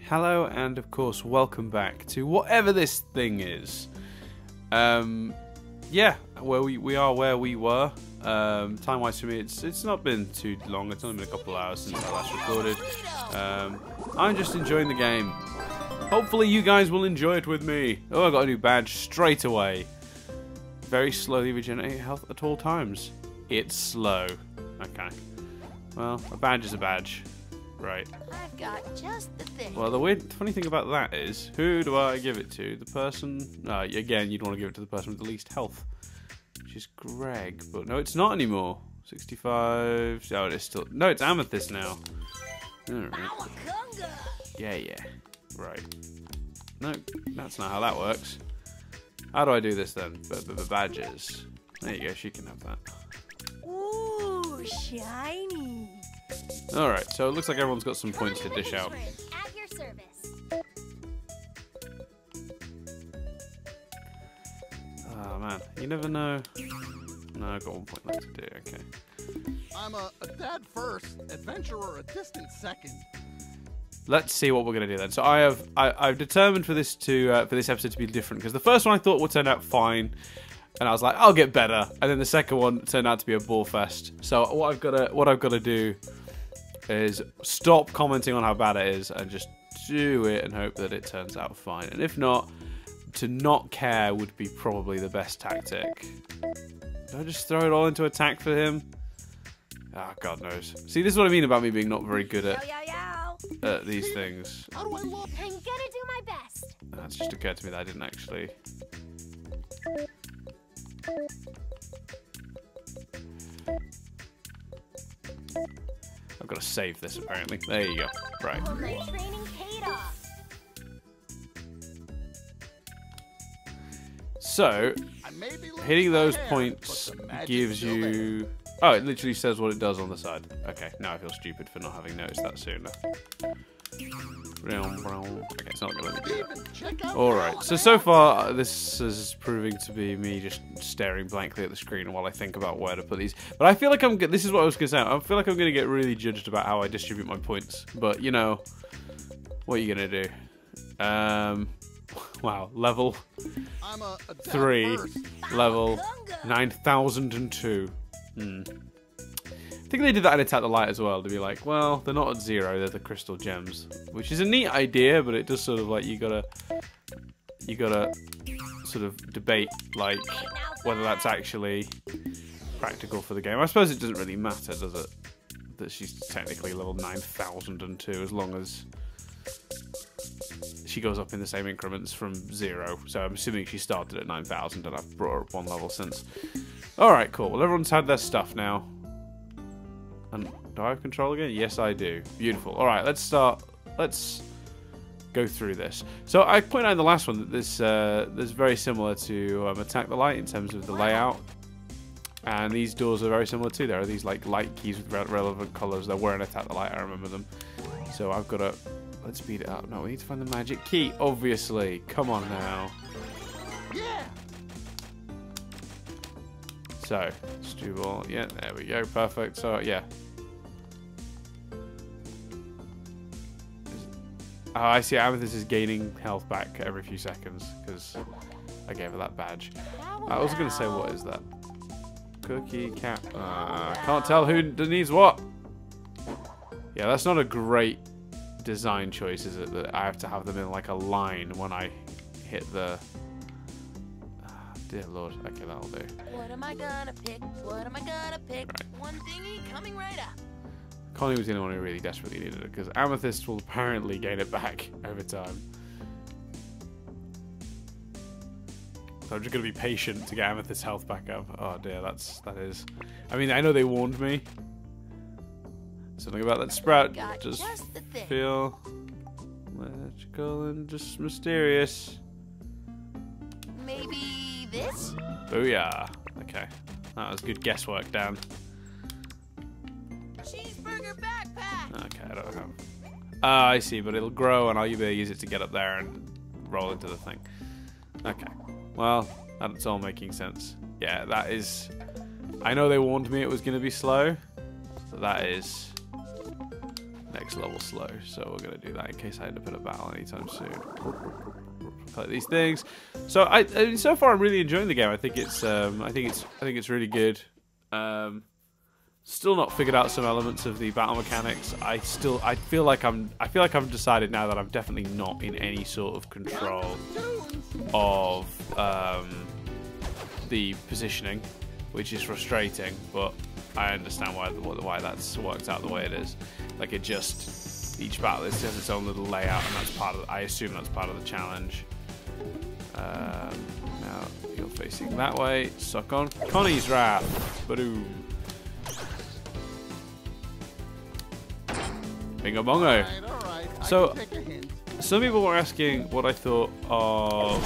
Hello, and of course, welcome back to whatever this thing is. Yeah, where we are where we were. Time-wise for me, it's not been too long. It's only been a couple of hours since I last recorded. I'm just enjoying the game. Hopefully, you guys will enjoy it with me. Oh, I got a new badge straight away. Very slowly regenerate health at all times. It's slow. Okay. Well, a badge is a badge. Right. I've got just the thing. Well, the funny thing about that is, who do I give it to? The person... again, you'd want to give it to the person with the least health. Which is Greg. But no, it's not anymore. 65... Oh, it is still... No, it's Amethyst now. Alright. Yeah. Right. No, that's not how that works. How do I do this then? Badges. There you go, she can have that. Ooh, shiny. Alright, so it looks like everyone's got some points to dish out. At your service. Oh man, you never know. No, I've got 1 point left to do, okay. I'm a dad first, adventurer a distant second. Let's see what we're gonna do then. So I've determined for this episode to be different, because the first one I thought would turn out fine, and I was like, I'll get better, and then the second one turned out to be a ball fest. So what I've gotta do is stop commenting on how bad it is and just do it and hope that it turns out fine. And if not, to not care would be probably the best tactic. Do I just throw it all into attack for him? Ah, God knows. See, this is what I mean about me being not very good at these things. How do I look? I'm gonna do my best. That's just occurred to me that I didn't actually. I've got to save this apparently. There you go. Right. Well, my training paid off. So, hitting those points gives you... Oh, it literally says what it does on the side. Okay, now I feel stupid for not having noticed that sooner. Okay, it's not going to let me do that. Alright, so far this is proving to be me just staring blankly at the screen while I think about where to put these. But I feel like this is what I was going to say, I feel like I'm going to get really judged about how I distribute my points. But, you know, what are you going to do? Wow, level 3, level 9002. I think they did that in Attack the Light as well, to be like, well, they're not at 0, they're the crystal gems, which is a neat idea, but it does sort of like you gotta sort of debate like whether that's actually practical for the game. I suppose it doesn't really matter, does it, that she's technically level 9002 as long as she goes up in the same increments from 0. So I'm assuming she started at 9000 and I've brought her up 1 level since. Alright, cool. Well, everyone's had their stuff now. And do I have control again? Yes, I do. Beautiful. Alright, let's start. Let's go through this. So I pointed out in the last one that this is very similar to Attack the Light in terms of the layout. And these doors are very similar too. There are these like light keys with relevant colours. They were in Attack the Light, I remember them. So I've got to... Let's speed it up. No, we need to find the magic key, obviously. Come on now. Yeah. So, stew ball. Yeah, there we go. Perfect. So, yeah. Oh, I see. Amethyst is gaining health back every few seconds because I gave her that badge. I was going to say, what is that? Cookie cap. Can't tell who needs what. Yeah, that's not a great design choice, is it? That I have to have them in like a line when I hit the... Dear Lord. Okay, that'll do. What am I gonna pick? What am I gonna pick? Right. One thingy coming right up. Connie was the only one who really desperately needed it, because Amethyst will apparently gain it back over time. So I'm just going to be patient to get Amethyst's health back up. Oh dear, that is... I mean, I know they warned me. Something about that sprout just feel magical and just mysterious. Maybe this? Booyah. Okay. That was good guesswork, Dan. Cheeseburger backpack! Okay, I don't know. Ah, I see, but it'll grow and I'll be able to use it to get up there and roll into the thing. Okay. Well, that's all making sense. Yeah, that is... I know they warned me it was going to be slow, but that is next level slow. So we're gonna do that in case I end up in a battle anytime soon. Collect these things. So I mean, so far I'm really enjoying the game. I think it's really good. Still not figured out some elements of the battle mechanics. I feel like I've decided now that I'm definitely not in any sort of control of the positioning, which is frustrating, but I understand why that's worked out the way it is. Like, it just, each battle has its own little layout, and that's part of I assume that's part of the challenge. Now you're facing that way. Suck on Connie's wrath. Boom. Bingo bongo. All right. So, I can take a hint. some people were asking what I thought of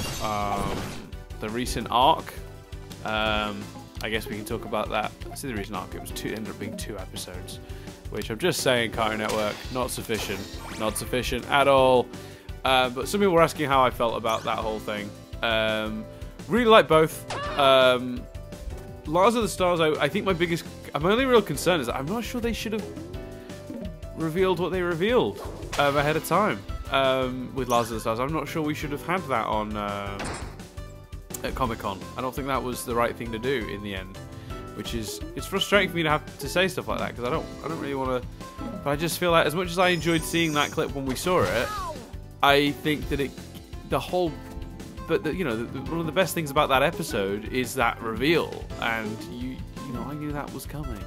the recent arc. I guess we can talk about that. I see the recent arc. It ended up being 2 episodes, which I'm just saying, Cartoon Network, not sufficient at all. But some people were asking how I felt about that whole thing. Really like both. Lars of the Stars, I think my only real concern is that I'm not sure they should have revealed what they revealed ahead of time with Lars of the Stars. I'm not sure we should have had that on at Comic-Con. I don't think that was the right thing to do in the end, which is, it's frustrating for me to have to say stuff like that, because I don't really want to, but I just feel like as much as I enjoyed seeing that clip when we saw it, I think that one of the best things about that episode is that reveal, and you know, I knew that was coming.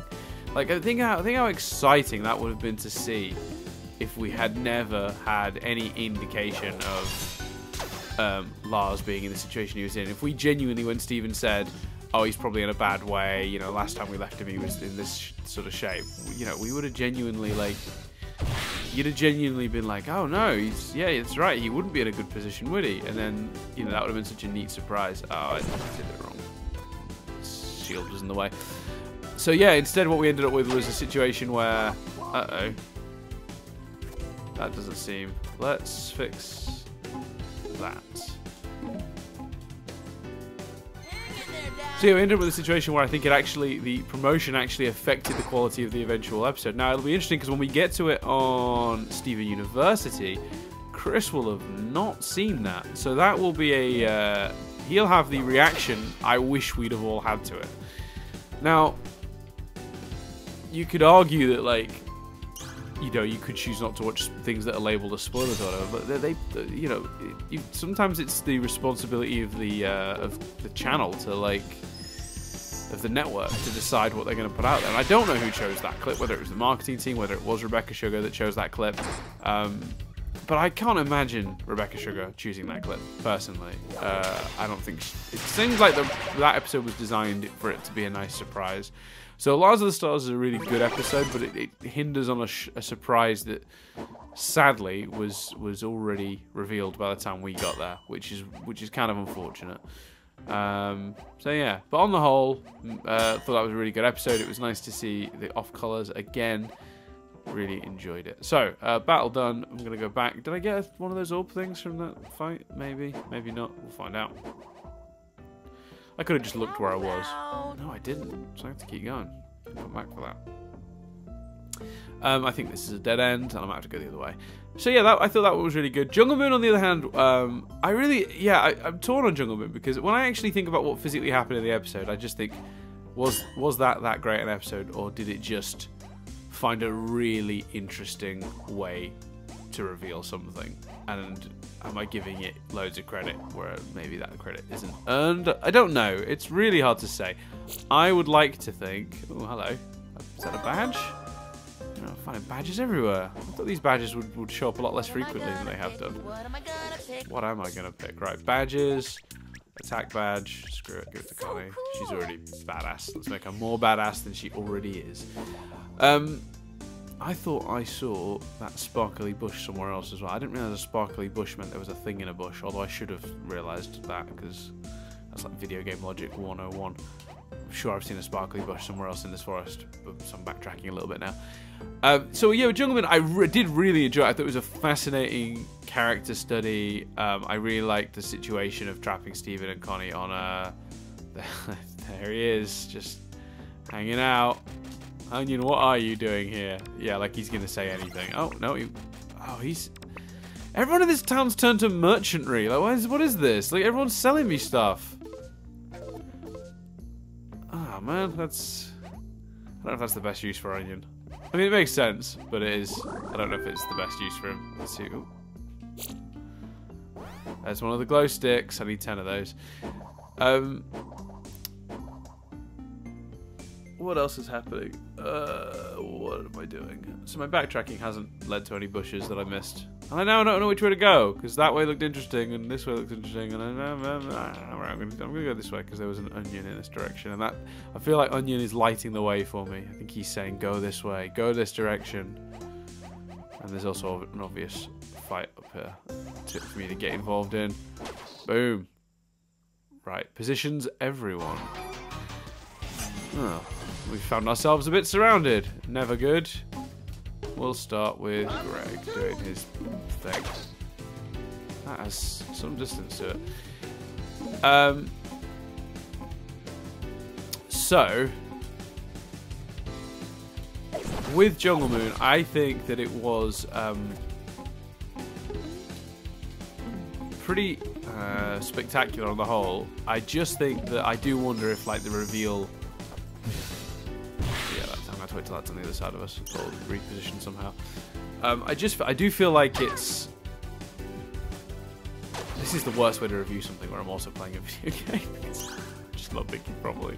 Like, I think how exciting that would have been to see if we had never had any indication of Lars being in the situation he was in. If we genuinely, when Steven said, oh, he's probably in a bad way, you know, last time we left him he was in this sort of shape, you know, we would have genuinely, like, you'd have genuinely been like, oh no, yeah, it's right, he wouldn't be in a good position, would he? And then, you know, that would have been such a neat surprise. Oh, I did it wrong. Shield was in the way. So yeah, instead what we ended up with was a situation where, uh-oh, that doesn't seem, let's fix that. So yeah, we ended up with a situation where I think the promotion actually affected the quality of the eventual episode. Now, it'll be interesting because when we get to it on Steven University, Chris will have not seen that. So that will be he'll have the reaction I wish we'd have all had to it. Now, you could argue that, like, you know, you could choose not to watch things that are labeled as spoilers or whatever, but you know, sometimes it's the responsibility of the channel to, like, of the network to decide what they're going to put out there. And I don't know who chose that clip, whether it was the marketing team, whether it was Rebecca Sugar that chose that clip. But I can't imagine Rebecca Sugar choosing that clip, personally. I don't think... It seems like that episode was designed for it to be a nice surprise. So Lars of the Stars is a really good episode, but it hinders on a surprise that, sadly, was already revealed by the time we got there, which is kind of unfortunate. So yeah, but on the whole, thought that was a really good episode. It was nice to see the off-colors again. Really enjoyed it. So, battle done. I'm going to go back. Did I get one of those orb things from that fight? Maybe. Maybe not. We'll find out. I could have just looked where I was. No, I didn't. So I have to keep going. Come back for that. I think this is a dead end, and I'm going to have to go the other way. So yeah, I thought that was really good. Jungle Moon, on the other hand, I'm torn on Jungle Moon, because when I actually think about what physically happened in the episode, I just think, was that great an episode, or did it just find a really interesting way to reveal something? And am I giving it loads of credit where maybe that credit isn't earned? I don't know. It's really hard to say. I would like to think... Oh, hello. Is that a badge? I'm finding badges everywhere. I thought these badges would show up a lot less frequently than they have done. What am I going to pick? Right, badges. Attack badge. Screw it. Give it to Connie. She's already badass. Let's make her more badass than she already is. I thought I saw that sparkly bush somewhere else as well. I didn't realise a sparkly bush meant there was a thing in a bush, although I should have realised that, because that's like video game logic 101. I'm sure I've seen a sparkly bush somewhere else in this forest, but I'm backtracking a little bit now. So yeah, with Jungle Moon, I did really enjoy it. I thought it was a fascinating character study. I really liked the situation of trapping Steven and Connie on there he is, just hanging out. Onion, what are you doing here? Yeah, like he's gonna say anything. Oh, no, he's... Everyone in this town's turned to merchantry. Like, what is this? Like, everyone's selling me stuff. Ah, man, that's... I don't know if that's the best use for Onion. I mean, it makes sense, but it is... I don't know if it's the best use for him. Let's see. Ooh. There's one of the glow sticks. I need 10 of those. What else is happening? What am I doing? So my backtracking hasn't led to any bushes that I missed. I now don't know which way to go, because that way looked interesting, and this way looked interesting, and I'm gonna go this way, because there was an onion in this direction, and that, I feel like Onion is lighting the way for me. I think he's saying, go this way, go this direction. And there's also an obvious fight up here for me to get involved in. Boom. Right, positions everyone. Oh, we found ourselves a bit surrounded. Never good. We'll start with Greg doing his thing. That has some distance to it. So, with Jungle Moon, I think that it was pretty spectacular on the whole. I just think that I do wonder if, like, the reveal... Yeah, I'm gonna have to wait till that's on the other side of us. Or repositioned somehow. I do feel like it's... This is the worst way to review something where I'm also playing a video game. Just not thinking properly.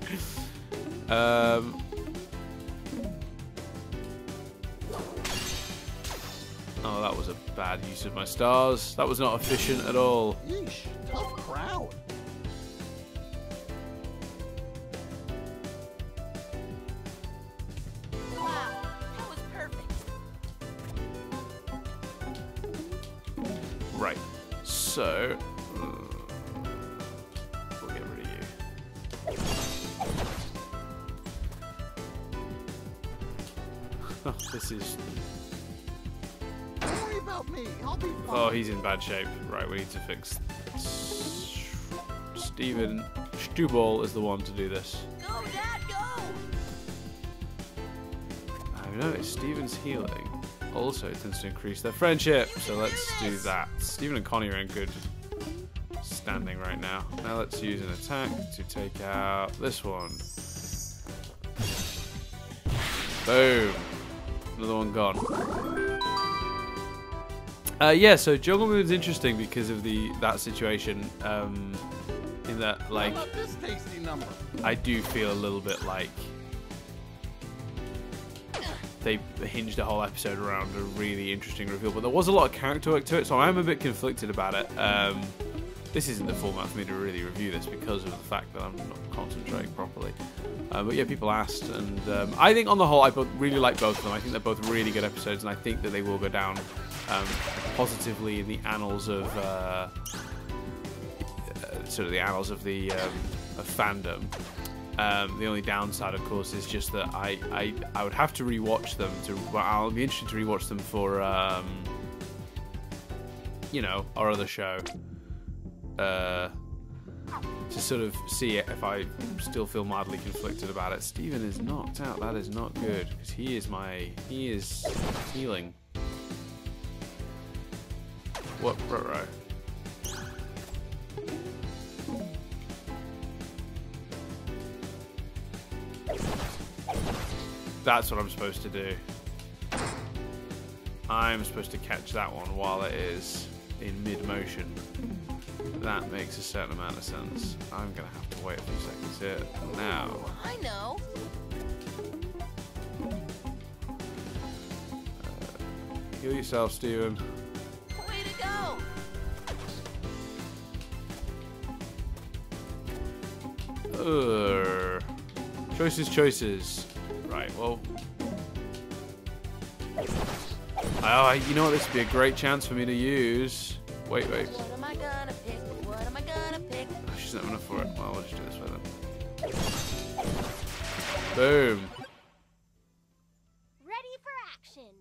Oh, that was a bad use of my stars. That was not efficient at all. Yeesh, tough crowd. Wow, that was perfect. Right. So, we'll get rid of you. Oh, this is... Don't worry about me. I'll be fine. Oh, he's in bad shape. Right, we need to fix... Steven Stuball is the one to do this. Go, Dad, go! I've noticed Steven's healing also tends to increase their friendship, so let's do that. Steven and Connie are in good standing right now. Now let's use an attack to take out this one. Boom. Another one gone. Yeah, so Jungle Moon's interesting because of that situation. In that, like, How about this tasty number? I do feel a little bit like they hinged a whole episode around a really interesting reveal, but there was a lot of character work to it, so I'm a bit conflicted about it. This isn't the format for me to really review this because of the fact that I'm not concentrating properly. But yeah, people asked, and I think on the whole I really like both of them. I think they're both really good episodes, and I think that they will go down positively in the annals of sort of the annals of the of fandom. The only downside, of course, is just that I would have to rewatch them. I'll be interested to rewatch them for you know, our other show. To sort of see if I still feel mildly conflicted about it. Steven is knocked out. That is not good, because he is healing. What? Right. That's what I'm supposed to do. I'm supposed to catch that one while it is in mid-motion. That makes a certain amount of sense. I'm gonna have to wait a few seconds here. Now. I know. Heal yourself, Steven. Way to go. Choices. Right, well. Oh, you know what? This would be a great chance for me to use. Wait. What am I gonna pick? What am I gonna pick? Oh, she's not enough for it. Well, we'll just do this way then. Boom. Ready for action.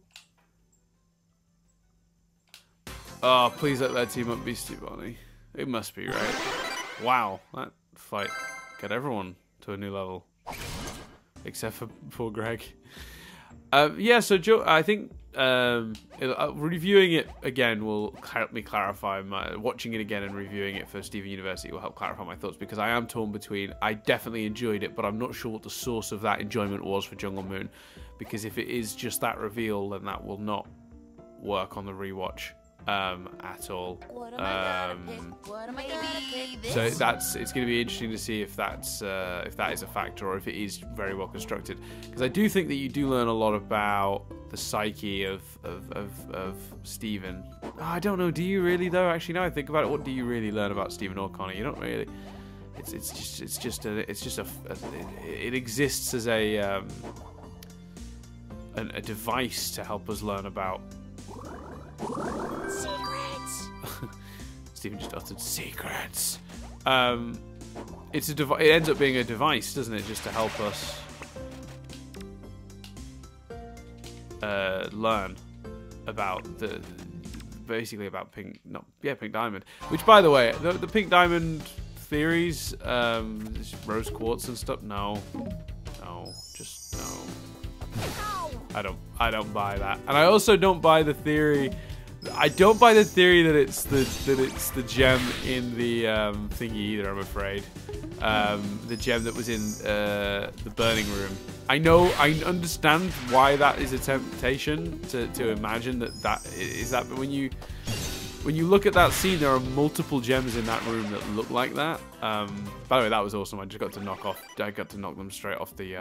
Oh, please let that team up Beastie Bunny. It must be, right? Wow, that fight got everyone to a new level. except for poor Greg. Yeah, so Joe, I think reviewing it again will help me clarify watching it again and reviewing it for Steven University will help clarify my thoughts, because I am torn between, I definitely enjoyed it, but I'm not sure what the source of that enjoyment was for Jungle Moon, because if it is just that reveal, then that will not work on the rewatch at all. What am I gonna pick? What am I gonna pick? So it's going to be interesting to see if that is a factor, or if it is very well constructed. Because I do think that you do learn a lot about the psyche of Steven. Oh, I don't know. Do you really though? Actually, now I think about it, what do you really learn about Steven or Connie? You don't really. It exists as a device to help us learn about. Secrets. Steven just uttered secrets. It ends up being a device, doesn't it, just to help us learn about basically about Pink Diamond. Which, by the way, the Pink Diamond theories, rose quartz and stuff. No, just no. I don't buy that, and I also don't buy the theory. I don't buy the theory that it's the gem in the thingy either. I'm afraid the gem that was in the burning room. I understand why that is a temptation to imagine that is that. But when you look at that scene, there are multiple gems in that room that look like that. By the way, that was awesome. I got to knock them straight off the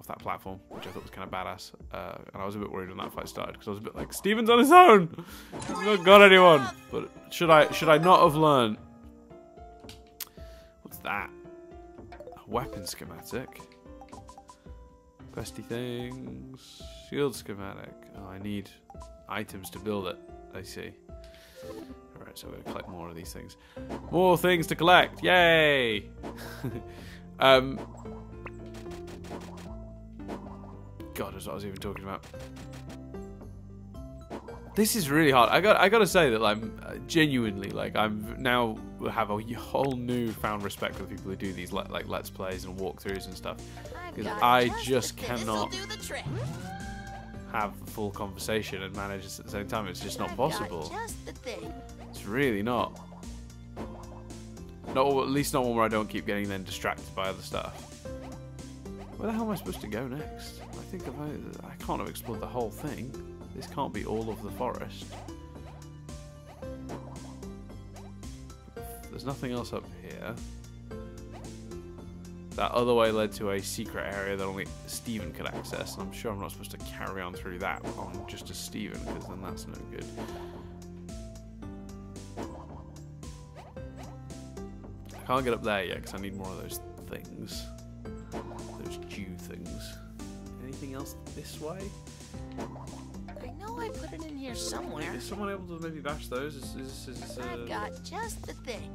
that platform, which I thought was kind of badass, and I was a bit worried when that fight started, because I was a bit like, Steven's on his own, he's not got anyone. But should I not have learned? What's that? A weapon schematic. Questy things. Shield schematic. Oh, I need items to build it. I see. Alright, so I'm going to collect more of these things. More things to collect! Yay! God, that's what I was even talking about. This is really hard. I gotta say that I'm genuinely, like, I'm now have a whole newfound respect for the people who do these like let's plays and walkthroughs and stuff, because I just cannot have a full conversation and manage this at the same time. It's just not possible. It's really not. Not, at least not one where I don't keep getting then distracted by other stuff. Where the hell am I supposed to go next? I can't have explored the whole thing. This can't be all of the forest. There's nothing else up here. That other way led to a secret area that only Steven could access. I'm sure I'm not supposed to carry on through that on just as Steven, because then that's no good. I can't get up there yet because I need more of those things. Those dew things. Anything else this way? I know I put it in here somewhere. Is someone able to maybe bash those? I've got just the thing.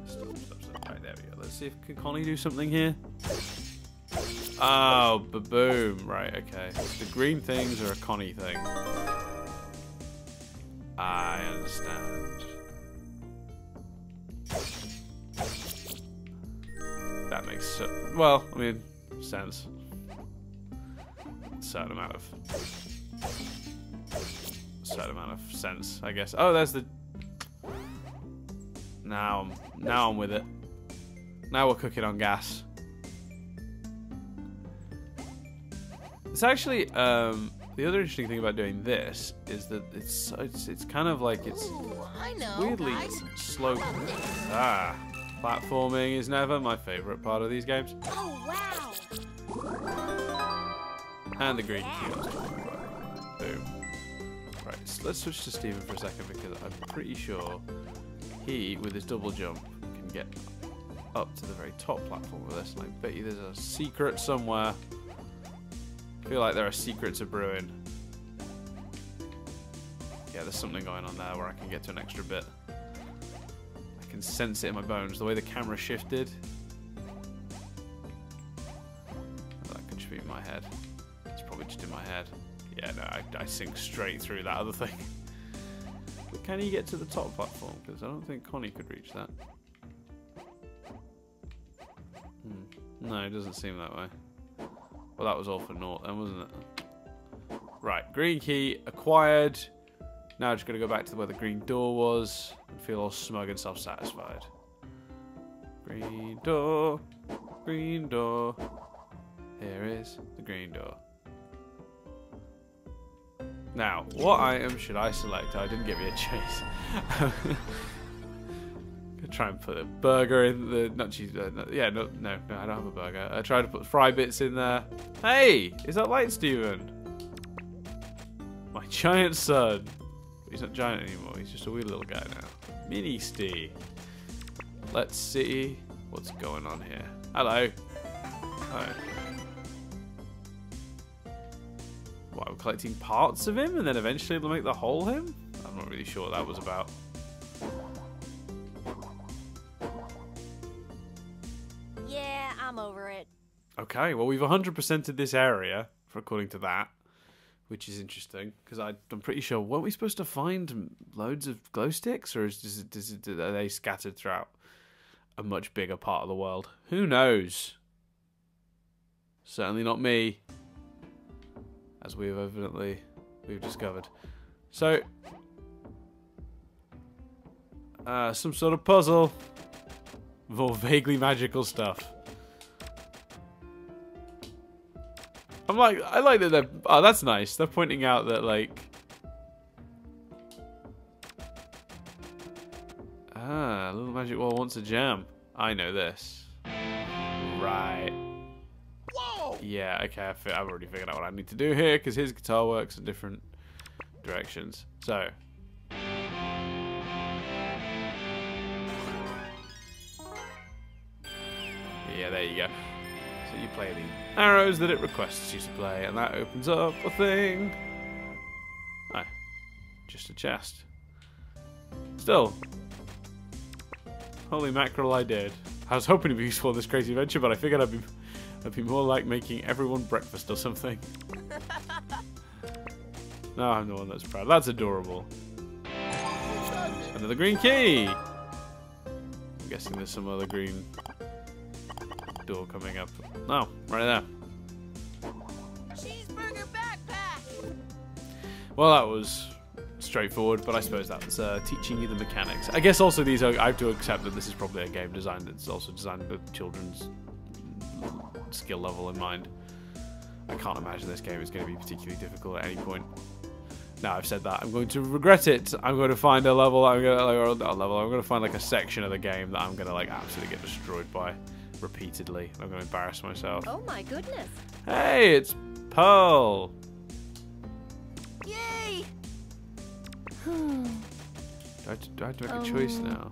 Right, there we go. Let's see if can Connie do something here. Oh, boom! Right, okay. The green things are a Connie thing. I understand. That makes well, I mean, sense. Certain amount of sense, I guess. Oh, there's the. Now I'm with it. Now we're cooking on gas. It's actually the other interesting thing about doing this is that it's kind of like it's weirdly slow. Platforming is never my favorite part of these games. Oh wow! And the green key I was talking about. Boom. Right, so let's switch to Steven for a second, because I'm pretty sure he, with his double jump, can get up to the very top platform with this. And I bet you there's a secret somewhere. I feel like there are secrets a brewing. Yeah, there's something going on there where I can get to an extra bit. I can sense it in my bones. The way the camera shifted. That could just be in my head. It's probably just in my head. Yeah, no, I sink straight through that other thing. But can you get to the top platform? Because I don't think Connie could reach that. No, it doesn't seem that way. Well, that was all for naught then, wasn't it? Right, green key acquired. Now just got to go back to where the green door was and feel all smug and self-satisfied. Green door, green door. Here is the green door. Now, what item should I select? Oh, it didn't give me a choice. Try and put a burger in the not cheese. No, I don't have a burger. I tried to put fry bits in there. Hey, is that light, Steven? My giant son. He's not giant anymore. He's just a wee little guy now. Mini Steve. Let's see what's going on here. Hello. Hi. What, we're collecting parts of him and then eventually we'll make the whole him? I'm not really sure what that was about. Yeah, I'm over it. Okay, well we've 100%ed this area, according to that, which is interesting because I'm pretty sure weren't we supposed to find loads of glow sticks, or are they scattered throughout a much bigger part of the world? Who knows? Certainly not me, as we've discovered. So, some sort of puzzle, more vaguely magical stuff. I like that they're, oh, that's nice. They're pointing out that, like, a little magic wall wants a gem. I know this. Right. Whoa! Yeah, okay, I've already figured out what I need to do here, because his guitar works in different directions. So. Yeah, there you go. So you play the arrows that it requests you to play, and that opens up a thing. Oh, just a chest. Still. Holy mackerel, I did. I was hoping to be useful in this crazy adventure, but I figured I'd be more like making everyone breakfast or something. No, I'm the one that's proud. That's adorable. Another green key! I'm guessing there's some other green door coming up. No, right there. Cheeseburger backpack! Well, that was straightforward, but I suppose that was teaching you the mechanics. I guess also these are, I have to accept that this is probably a game design that's also designed with children's skill level in mind. I can't imagine this game is going to be particularly difficult at any point. Now I've said that, I'm going to regret it. I'm going to find a level, I'm going to find like a section of the game that I'm going to like absolutely get destroyed by repeatedly. I'm going to embarrass myself. Oh my goodness. Hey, it's Pearl. Yay! Do I have to make a choice now?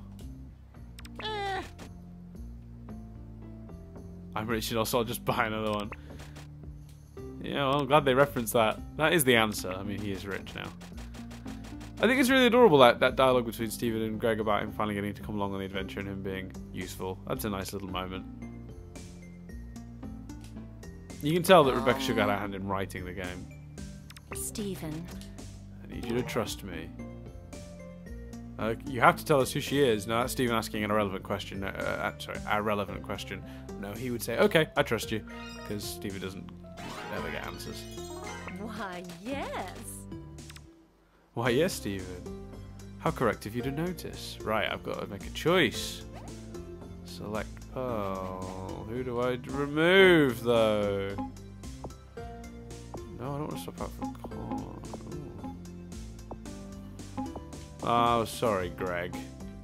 I'm rich and also I'll just buy another one. Yeah, well, I'm glad they referenced that. That is the answer. I mean, he is rich now. I think it's really adorable, that dialogue between Steven and Greg about him finally getting to come along on the adventure and him being useful. That's a nice little moment. You can tell that Rebecca shook out her hand in writing the game. Steven. I need you to trust me. You have to tell us who she is. No, that's Steven asking an irrelevant question. Sorry, a relevant question. No, he would say, okay, I trust you. Because Steven doesn't ever get answers. Why, yes. Why, yes, Steven. How correct of you to notice. Right, I've got to make a choice. Select Pearl. Who do I remove, though? No, I don't want to swap out for Con. Oh, sorry, Greg.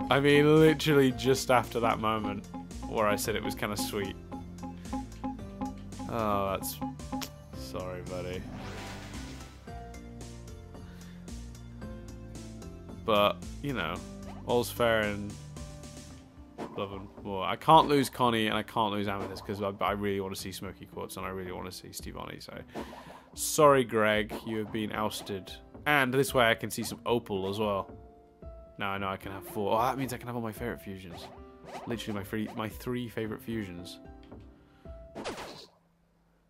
I mean, literally just after that moment where I said it was kind of sweet. Oh, that's... Sorry, buddy. But, you know, all's fair in love and war. I can't lose Connie and I can't lose Amethyst because I really want to see Smoky Quartz and I really want to see Stevonnie. So, sorry, Greg, you have been ousted. And this way I can see some Opal as well. Now I know I can have 4. Oh, that means I can have all my favourite fusions. Literally my 3 favourite fusions.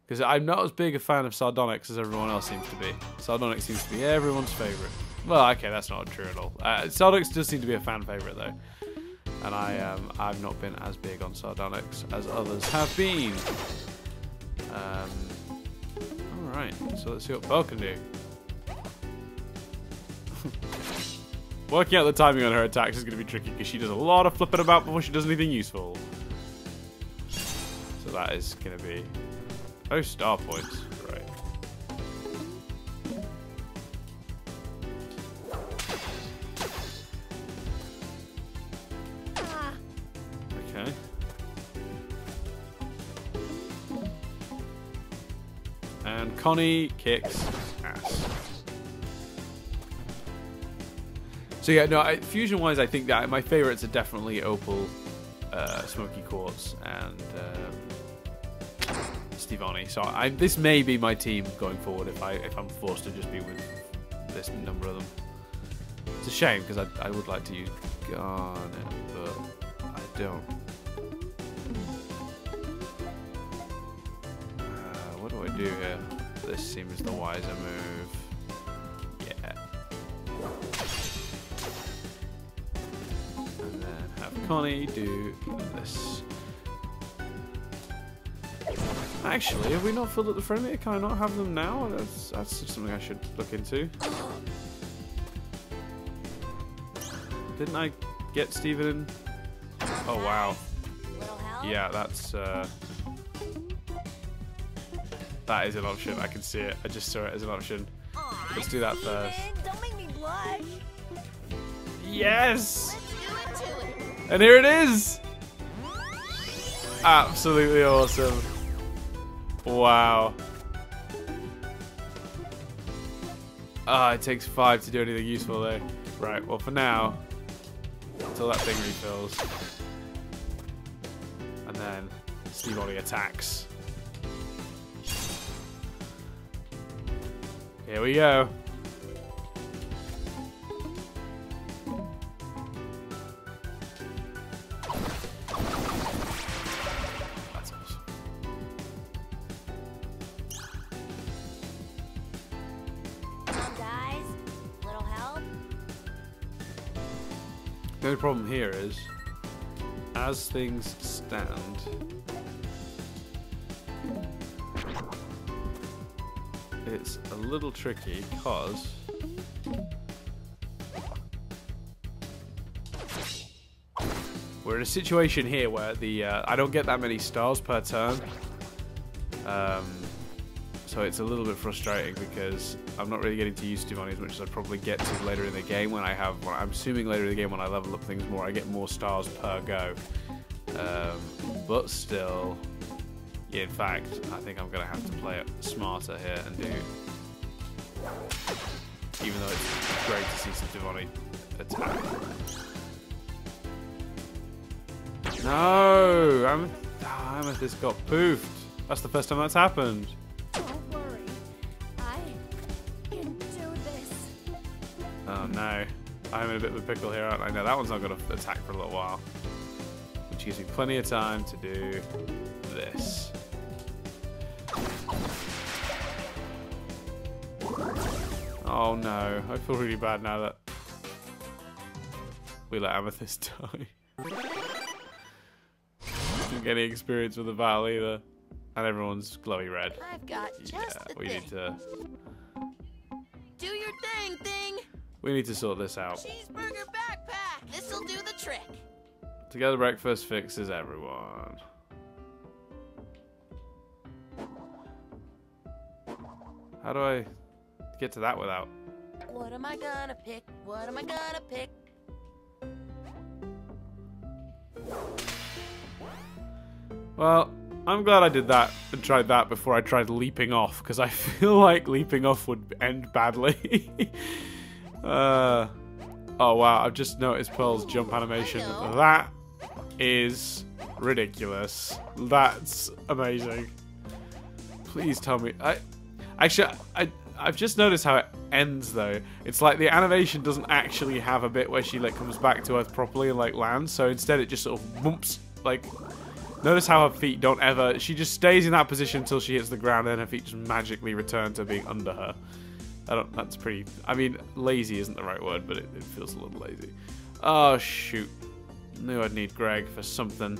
Because I'm not as big a fan of Sardonyx as everyone else seems to be. Sardonyx seems to be everyone's favourite. Well, okay, that's not true at all. Sardonyx does seem to be a fan favourite though. And I've not been as big on Sardonyx as others have been. Alright, so let's see what Pearl can do. Working out the timing on her attacks is going to be tricky because she does a lot of flipping about before she does anything useful. So that is going to be... Oh, star points. Right. Okay. And Connie kicks ass. So yeah, no, fusion-wise, I think that my favorites are definitely Opal, Smoky Quartz, and Stevoni. So this may be my team going forward if I'm forced to just be with this number of them. It's a shame because I would like to use Garnet, but I don't. What do I do here? This seems the wiser move. Yeah. And then have Connie do this. Actually, have we not filled up the friendly? Can I not have them now? That's just something I should look into. Didn't I get Steven in? Oh wow. Yeah, that's that is an option. I can see it. I just saw it as an option. Let's do that first. Don't make me blush. Yes! Let's do it to it. And here it is! Absolutely awesome. Wow. Ah, it takes 5 to do anything useful though. Right, well for now, until that thing refills. And then Stevoni attacks. Here we go. That's awesome. Come on, guys. Little help. The only problem here is, as things stand, it's a little tricky because we're in a situation here where the I don't get that many stars per turn, so it's a little bit frustrating because I'm not really getting to use Stevoni as much as I probably get to later in the game when I'm assuming later in the game when I level up things more, I get more stars per go, but still. In fact, I think I'm going to have to play it smarter here and do... Even though it's great to see some Stevoni attack. No! Amethyst got poofed. That's the first time that's happened. Don't worry. I can do this. Oh no. I'm in a bit of a pickle here, aren't I? No, that one's not going to attack for a little while. Which gives me plenty of time to do this. Oh no, I feel really bad now that we let Amethyst die. Didn't get any experience with the battle either. And everyone's glowy red. I've got just the we thing. need to... Do your thing. We need to sort this out. Cheeseburger backpack. This'll do the trick. Together breakfast fixes everyone. How do I get to that without? What am I gonna pick? What am I gonna pick? Well, I'm glad I did that and tried that before I tried leaping off, because I feel like leaping off would end badly. Oh wow, I've just noticed Pearl's jump animation. That is ridiculous. That's amazing. Please tell me. I've just noticed how it ends though. It's like the animation doesn't actually have a bit where she like comes back to Earth properly and like lands. So instead it just sort of bumps. Like, notice how her feet don't ever. She just stays in that position until she hits the ground, and then her feet just magically return to being under her. That's pretty. I mean, lazy isn't the right word, but it feels a little lazy. Oh shoot! Knew I'd need Greg for something.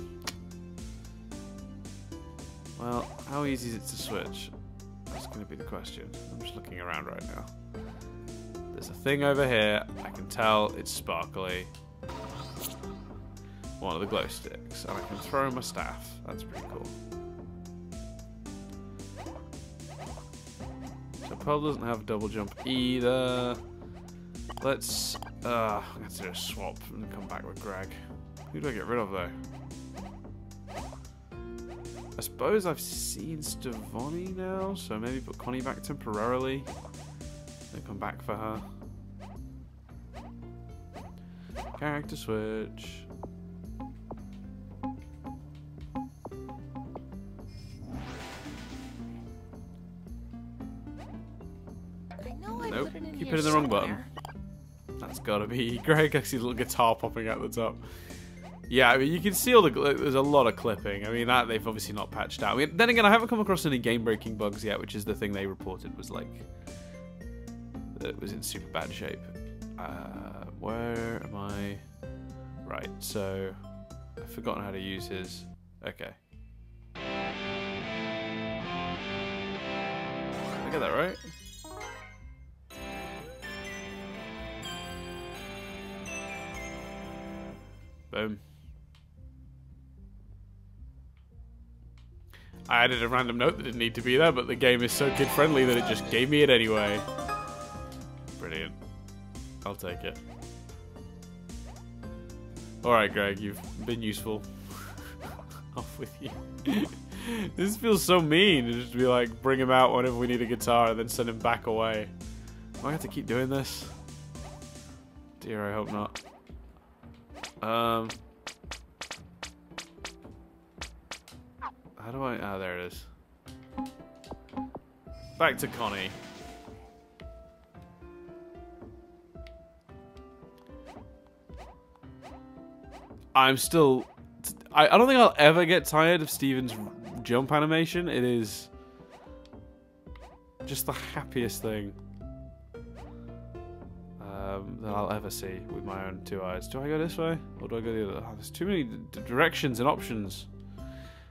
Well, how easy is it to switch? That's going to be the question. I'm just looking around right now. There's a thing over here. I can tell it's sparkly. One of the glow sticks. And I can throw my staff. That's pretty cool. So Pearl doesn't have double jump either. Let's... I'm going to do a swap and come back with Greg. Who do I get rid of, though? I suppose I've seen Stevonnie now, so maybe put Connie back temporarily. Then come back for her. Character switch. Nope, keep hitting the wrong button. That's gotta be Greg. I see a little guitar popping out the top. Yeah, I mean, you can see all the... There's a lot of clipping. I mean, that they've obviously not patched out. I mean, then again, I haven't come across any game-breaking bugs yet, which is the thing they reported was, like... that it was in super bad shape. Where am I? Right, so... I've forgotten how to use his... Okay. Did I get that right? Boom. I added a random note that didn't need to be there, but the game is so kid-friendly that it just gave me it anyway. Brilliant. I'll take it. Alright, Greg, you've been useful. Off with you. This feels so mean. Just to be like, bring him out whenever we need a guitar and then send him back away. Do I have to keep doing this? Dear, I hope not. How do I... Ah, there it is. Back to Connie. I'm still... I don't think I'll ever get tired of Steven's jump animation. It is just the happiest thing that I'll ever see with my own two eyes. Do I go this way? Or do I go the other? Oh, there's too many directions and options.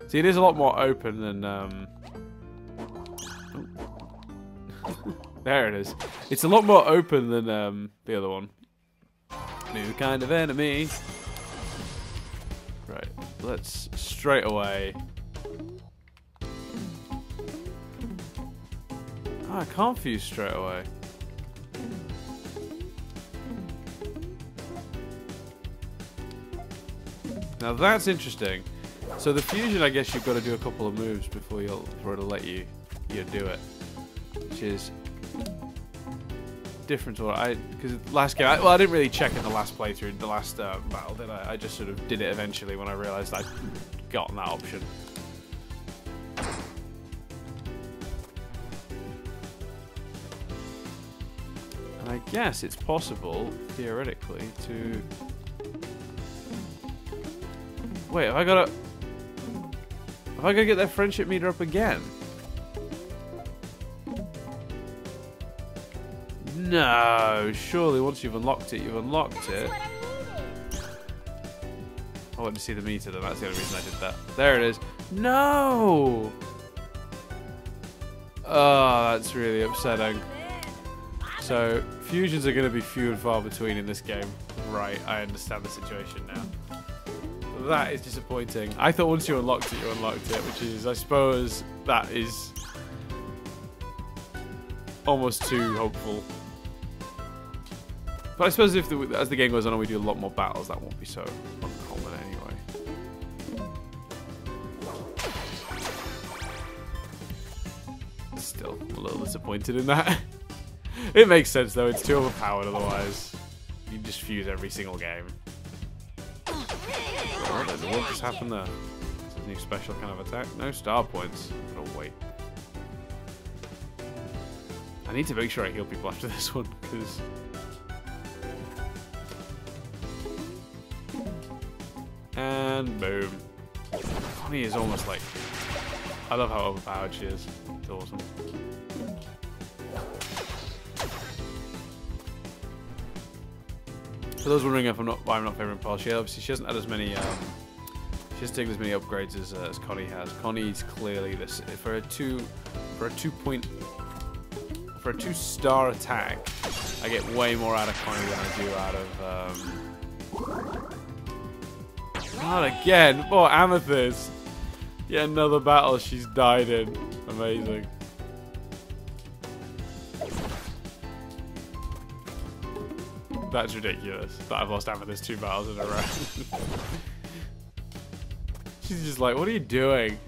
See, it is a lot more open than... There it is. It's a lot more open than the other one. New kind of enemy. Right, let's straight away... Oh, I can't fuse straight away. Now that's interesting. So the fusion, I guess you've got to do a couple of moves before it'll let you do it, which is different to what because last game, I didn't really check in the last playthrough, the last battle, did I? I just sort of did it eventually when I realised I'd gotten that option. And I guess it's possible, theoretically, to... Wait, have I got to get that friendship meter up again? No, surely once you've unlocked it, you've unlocked it. I wanted to see the meter then, that's the only reason I did that. There it is. No! Oh, that's really upsetting. So, fusions are going to be few and far between in this game. Right, I understand the situation now. That is disappointing. I thought once you unlocked it, which is, I suppose, that is almost too hopeful. But I suppose if as the game goes on and we do a lot more battles, that won't be so uncommon anyway. Still a little disappointed in that. It makes sense though, it's too overpowered otherwise. You just fuse every single game. What just happened there? It's a new special kind of attack. No star points. Oh wait. I need to make sure I heal people after this one, because... And boom. Connie is almost like... I love how overpowered she is. It's awesome. For those wondering if why I'm not favouring Pearl, she hasn't had as many... she hasn't taken as many upgrades as Connie has. Connie's clearly this... For a 2 For a 2-star attack, I get way more out of Connie than I do out of not again! Oh, Amethyst! Yet another battle she's died in. Amazing. That's ridiculous that I've lost Amethyst 2 battles in a row. She's just like, what are you doing?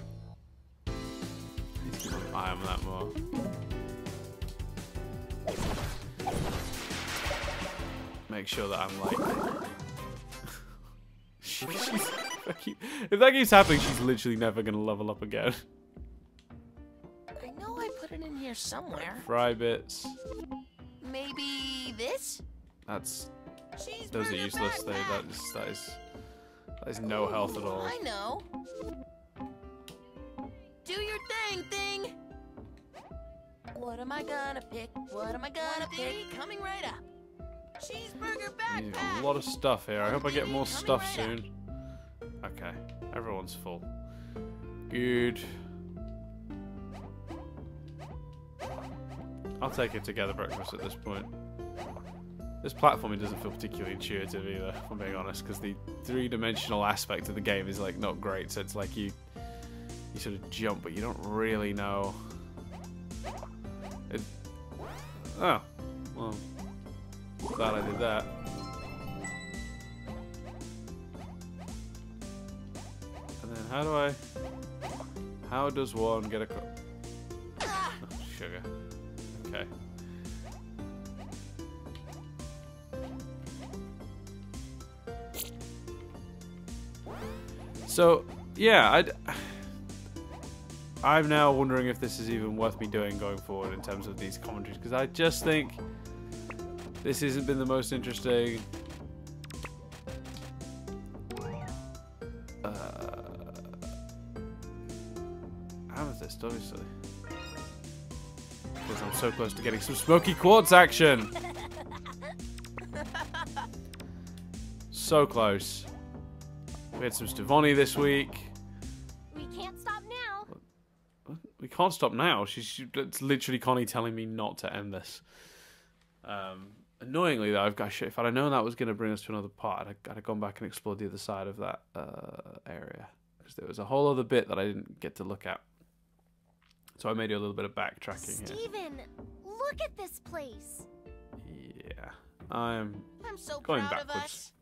I need to keep an eye on that more. Make sure that I'm like... if that keeps happening, she's literally never going to level up again. I know I put it in here somewhere. Fry bits. Maybe this? That's... Those are useless. That is no health at all. I know. Do your thing. What am I gonna pick? What am I gonna pick? Coming right up. Cheeseburger backpack. A lot of stuff here. I hope I get more stuff soon. Okay, everyone's full. Good. I'll take it together breakfast at this point. This platforming doesn't feel particularly intuitive either, if I'm being honest, because the 3-dimensional aspect of the game is like not great. So it's like you sort of jump, but you don't really know. Oh, well, glad I did that. And then how does one get a oh, sugar? Okay. So, yeah, I'm now wondering if this is even worth me doing going forward in terms of these commentaries, because I just think this hasn't been the most interesting. Amethyst, obviously. Because I'm so close to getting some smoky quartz action. So close. We had some Stevoni this week. We can't stop now. We can't stop now. It's literally Connie telling me not to end this. Annoyingly, though, if I'd have known that was going to bring us to another part, I'd have gone back and explored the other side of that area. Because there was a whole other bit that I didn't get to look at. So I made a little bit of backtracking here. Steven, look at this place. Yeah, I'm so going proud backwards. of us.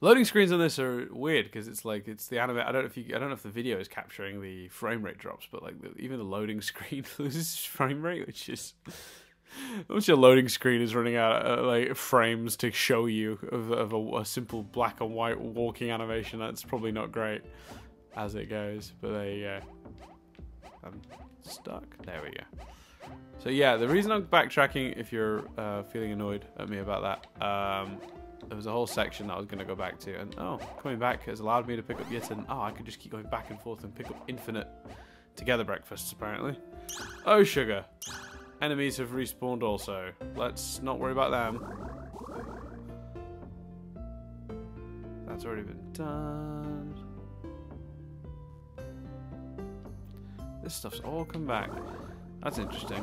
Loading screens on this are weird because it's the anime. I don't know if the video is capturing the frame rate drops, but like even the loading screen loses frame rate, which is once your loading screen is running out like frames to show you of a simple black and white walking animation. That's probably not great as it goes. But there you go. I'm stuck. There we go. So yeah, the reason I'm backtracking, if you're feeling annoyed at me about that. There was a whole section that I was going to go back to, and coming back has allowed me to pick up yet an I could just keep going back and forth and pick up infinite together breakfasts apparently. Oh sugar, enemies have respawned also. Let's not worry about them. That's already been done. This stuff's all come back. That's interesting.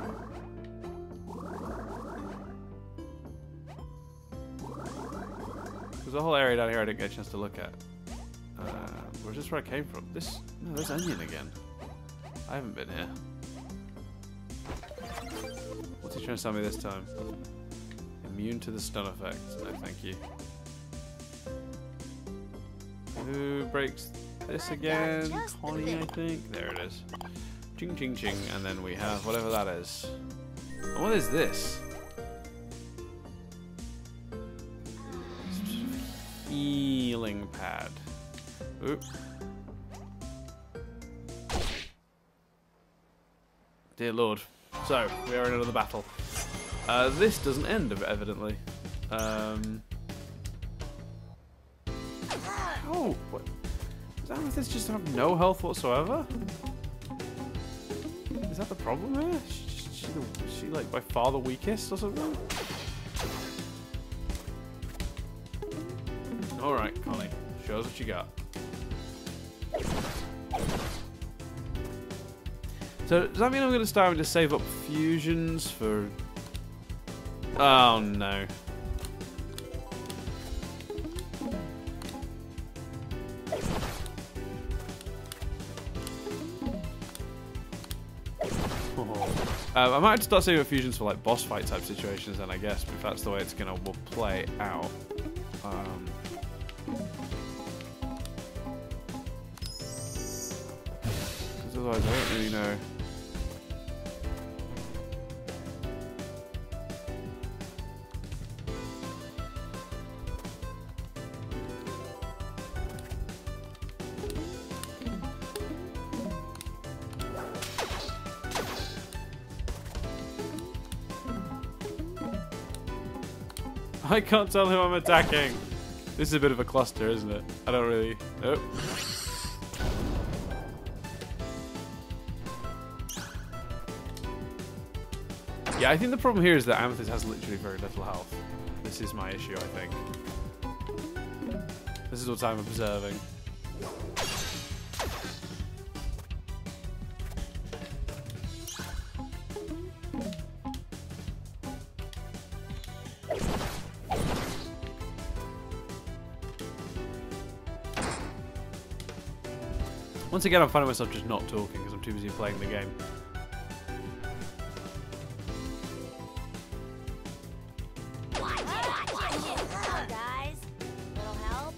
There's a whole area down here I didn't get a chance to look at. Where's this where I came from? No, there's Onion again. I haven't been here. What's he trying to tell me this time? Immune to the stun effect. No, thank you. Who breaks this again? Connie, I think. There it is. Ching, ching, ching. And then we have whatever that is. And what is this? Healing pad. Oop. Dear Lord. So, we are in another battle. This doesn't end, evidently. Oh! What? Does Amethyst just have no health whatsoever? Is that the problem here? Is she like by far the weakest or something? Alright, Connie. Show us what you got. So does that mean I'm going to start having to save up fusions for... Oh no. I might have to start saving up fusions for like boss fight type situations then, I guess, if that's the way it's going to play out. Because otherwise I don't really know. I can't tell who I'm attacking. This is a bit of a cluster, isn't it? I don't really... Nope. Yeah, I think the problem here is that Amethyst has literally very little health. This is my issue, I think. This is what I'm observing. Once again, I'm finding myself just not talking because I'm too busy playing the game. Guys, little help?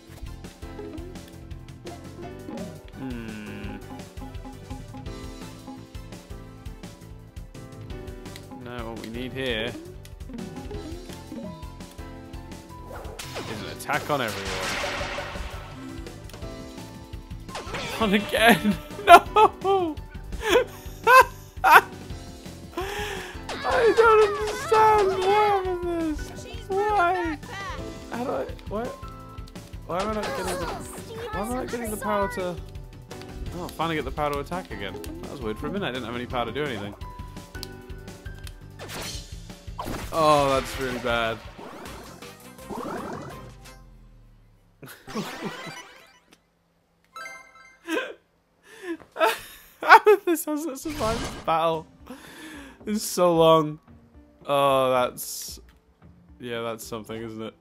No, what we need here is an attack on everyone. On again! No! I don't understand why this. Why? How do I? What? Why am I not getting the? Why am I not getting the power to? Oh, finally get the power to attack again. That was weird. For a minute, I didn't have any power to do anything. Oh, that's really bad. This hasn't survived this battle. It's so long. Oh, that's... Yeah, that's something, isn't it?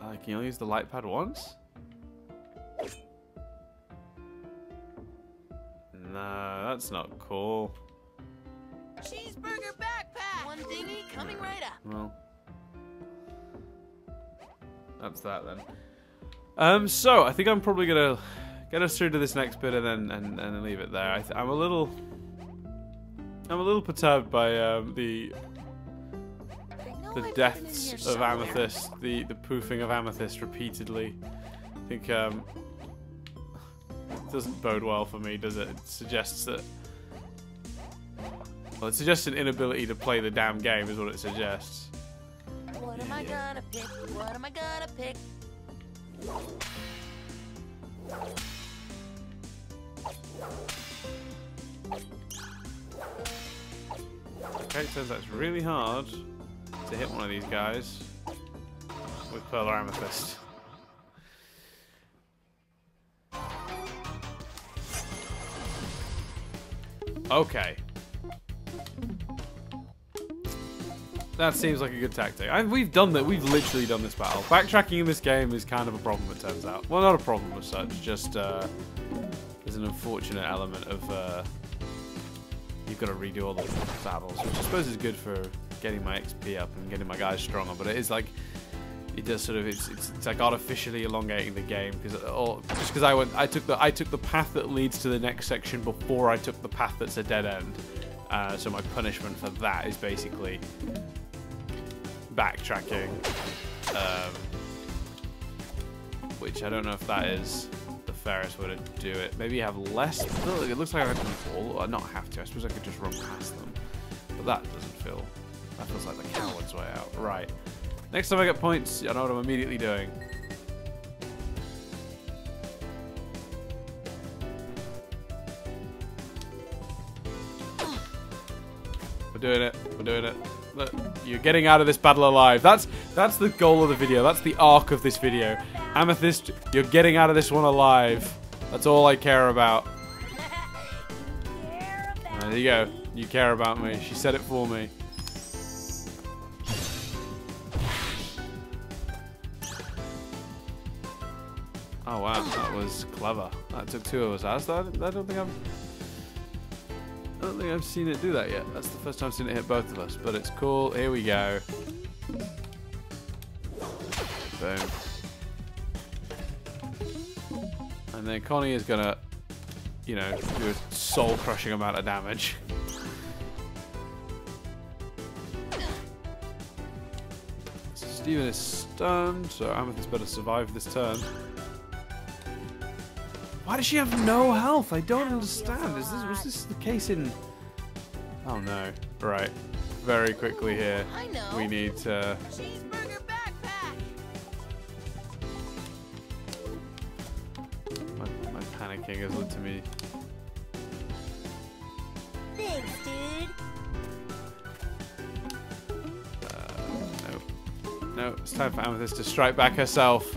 Can you only use the light pad once? No, that's not cool. Cheeseburger backpack! One thingy coming right up. Well... That's that then. So, I think I'm probably gonna... get us through to this next bit and then leave it there. I'm a little perturbed by the deaths of Amethyst, the poofing of Amethyst repeatedly. I think it doesn't bode well for me, does it? It suggests that, well, it suggests an inability to play the damn game, is what it suggests. What am I gonna pick? What am I gonna pick? Okay, turns out it's really hard to hit one of these guys with Pearl or Amethyst. Okay. That seems like a good tactic. We've done that. We've literally done this battle. Backtracking in this game is kind of a problem, it turns out. Well, not a problem as such. Just there's an unfortunate element of you've got to redo all the battles, which I suppose is good for getting my XP up and getting my guys stronger. But it is like it does sort of it's like artificially elongating the game because just because I took the path that leads to the next section before I took the path that's a dead end. So my punishment for that is basically backtracking, which I don't know if that is the fairest way to do it. Maybe you have less. It looks like I have to fall. Not have to. I suppose I could just run past them, but that doesn't feel. That feels like the coward's way out. Right. Next time I get points, I know what I'm immediately doing. We're doing it. We're doing it. Look, you're getting out of this battle alive. That's the goal of the video. That's the arc of this video. Amethyst, you're getting out of this one alive. That's all I care about. There you go. You care about me. She said it for me. Oh wow, that was clever. That took 2 of us. I don't think I've seen it do that yet. That's the first time I've seen it hit both of us. But it's cool. Here we go. Boom. And then Connie is gonna, you know, do a soul-crushing amount of damage. Steven is stunned, so Amethyst better survive this turn. Why does she have no health? I don't understand. Was this the case in... Oh no. Right. Very quickly here. I know. We need to... Cheeseburger backpack. My panicking has led to me... Thanks, dude. No. No, it's time for Amethyst to strike back herself.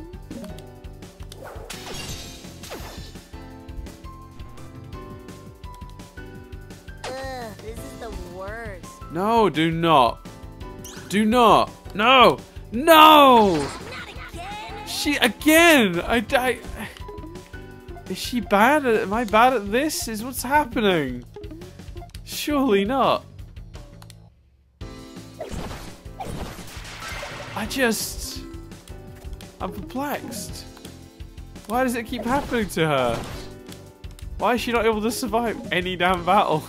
This is the worst. No, do not. Do not. No. No! Not again. She again! Is she bad at... Am I bad at this? Is what's happening? Surely not. I'm perplexed. Why does it keep happening to her? Why is she not able to survive any damn battle?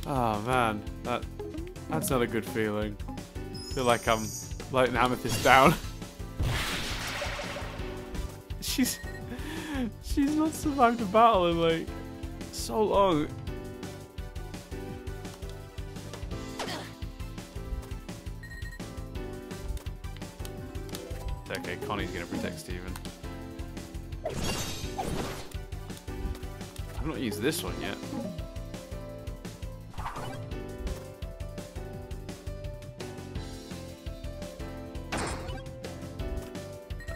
Oh man, that's not a good feeling. I feel like I'm letting Amethyst down. She's not survived a battle in like so long. Okay, Connie's gonna protect Steven. I've not used this one yet.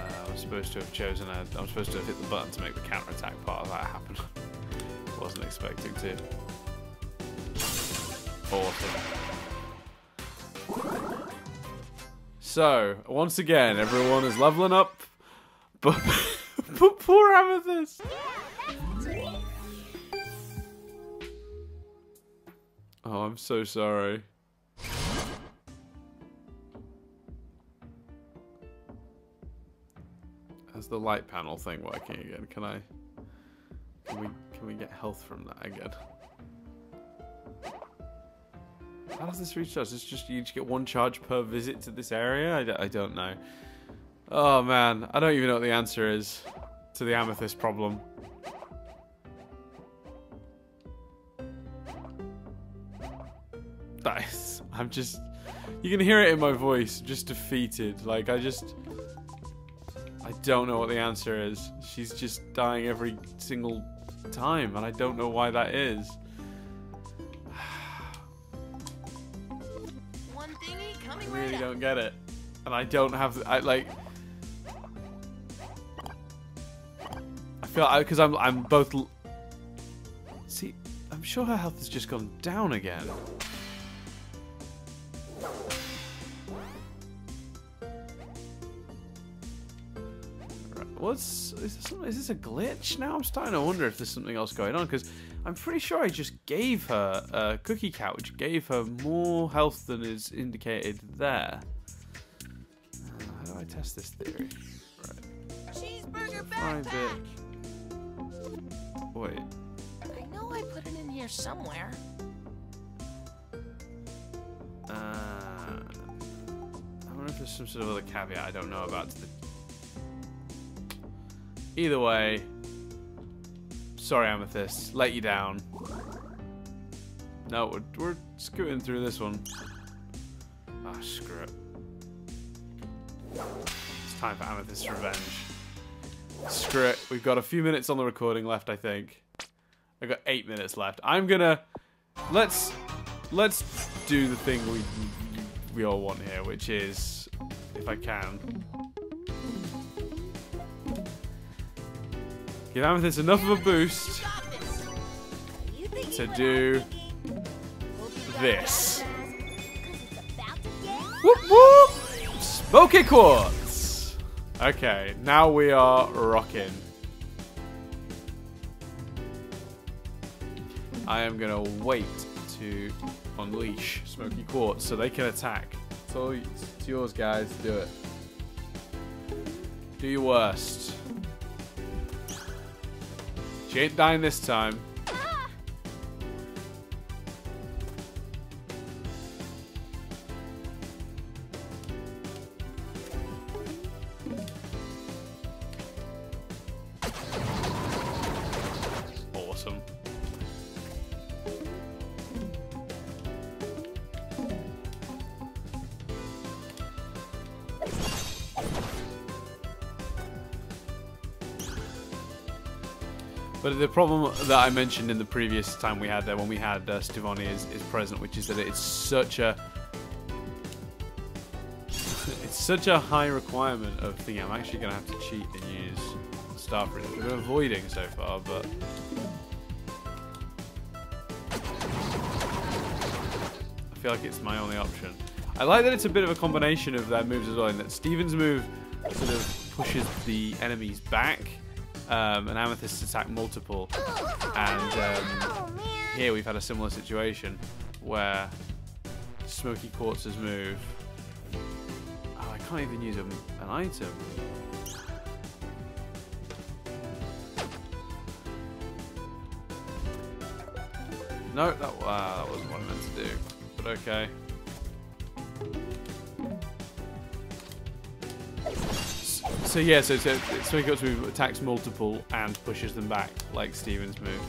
I'm supposed to have chosen I'm supposed to have hit the button to make the counterattack part of that happen. Wasn't expecting to. Awesome. So, once again, everyone is leveling up, but poor Amethyst. Oh, I'm so sorry. How's the light panel thing working again? Can we get health from that again? How does this recharge? Is this just you each get 1 charge per visit to this area? I don't know. Oh man, I don't even know what the answer is to the Amethyst problem. I'm just... You can hear it in my voice, just defeated. Like, I don't know what the answer is. She's just dying every single time, and I don't know why that is. I really don't get it. And I don't have... I feel like... Because I'm both... See, I'm sure her health has just gone down again. Is this a glitch now? I'm starting to wonder if there's something else going on, because I'm pretty sure I just gave her a cookie cat, which gave her more health than is indicated there. How do I test this theory? Right. Cheeseburger backpack. Wait. I know I put it in here somewhere. I wonder if there's some sort of other caveat I don't know about to the... Either way, sorry Amethyst, let you down. No, we're scooting through this one. Ah, screw it. It's time for Amethyst's revenge. Screw it. We've got a few minutes on the recording left, I think. I've got 8 minutes left. I'm gonna... Let's do the thing we all want here, which is, if I can... Give Amethyst enough of a boost Got this. You think to you know do Hope you got this. that, 'cause it's about to get Whoop whoop! Smoky quartz! Okay, now we are rocking. I am gonna wait to unleash Smoky Quartz so they can attack. So it's yours, guys. Do it. Do your worst. She ain't dying this time. Awesome. But the problem that I mentioned in the previous time we had when we had Stivoni is present, which is that it's such a it's such a high requirement of thing. I'm actually going to have to cheat and use Star Fruit, which we're avoiding so far, but I feel like it's my only option. I like that it's a bit of a combination of their moves as well, in that Steven's move sort of pushes the enemies back. And Amethyst attack multiple, and here we've had a similar situation where Smoky Quartz's move. Oh, I can't even use an item. No, that wasn't what I meant to do, but okay. So yeah, so Smoky Quartz's move attacks multiple and pushes them back, like Steven's move.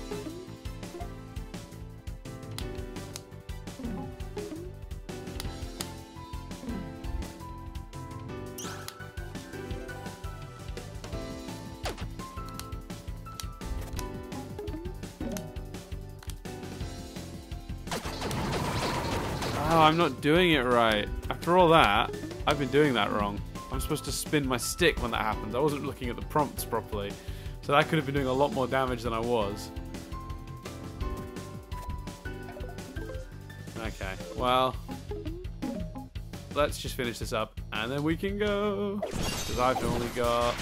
Oh, I'm not doing it right. After all that, I've been doing that wrong. I'm supposed to spin my stick when that happens. I wasn't looking at the prompts properly. So that could have been doing a lot more damage than I was. Okay, well, let's just finish this up and then we can go. Because I've only got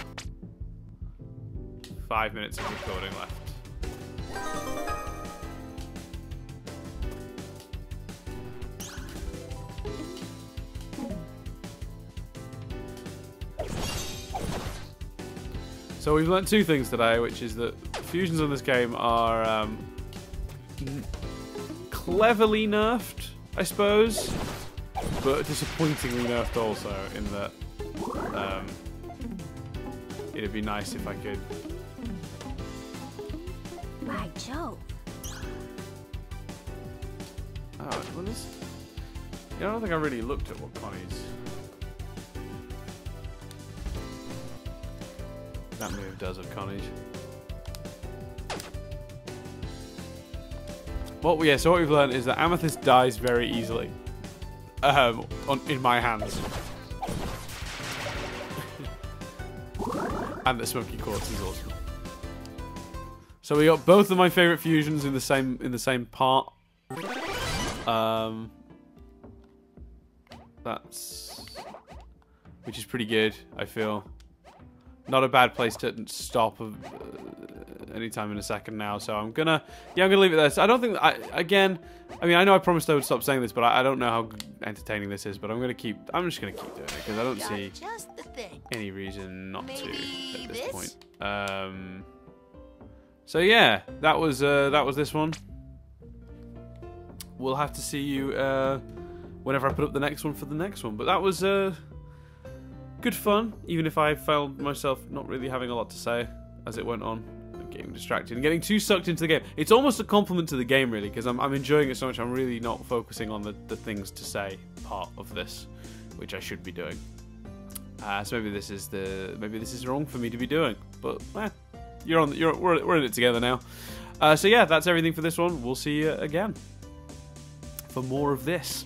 5 minutes of recording left. So we've learnt two things today, which is that fusions on this game are cleverly nerfed, I suppose, but disappointingly nerfed also, in that it'd be nice if I could. By Jove. Oh, what is? Yeah, I don't think I really looked at what Connie's. That move does of Connie's. So what we've learned is that Amethyst dies very easily. In my hands. And that Smoky Quartz is awesome. So we got both of my favourite fusions in the same part. Which is pretty good, I feel. Not a bad place to stop anytime in a second now, so I'm gonna leave it there. So I don't think I know I promised I would stop saying this, but I don't know how entertaining this is, but I'm just gonna keep doing it because I don't see just the thing. any reason not to Maybe at this this? point. So yeah, that was this one. We'll have to see you whenever I put up the next one for the next one, but that was good fun, even if I found myself not really having a lot to say as it went on, getting distracted and getting too sucked into the game. It's almost a compliment to the game, really, because I'm enjoying it so much. I'm really not focusing on the things to say part of this, which I should be doing. So maybe this is wrong for me to be doing, but we're in it together now. So yeah, that's everything for this one. We'll see you again for more of this.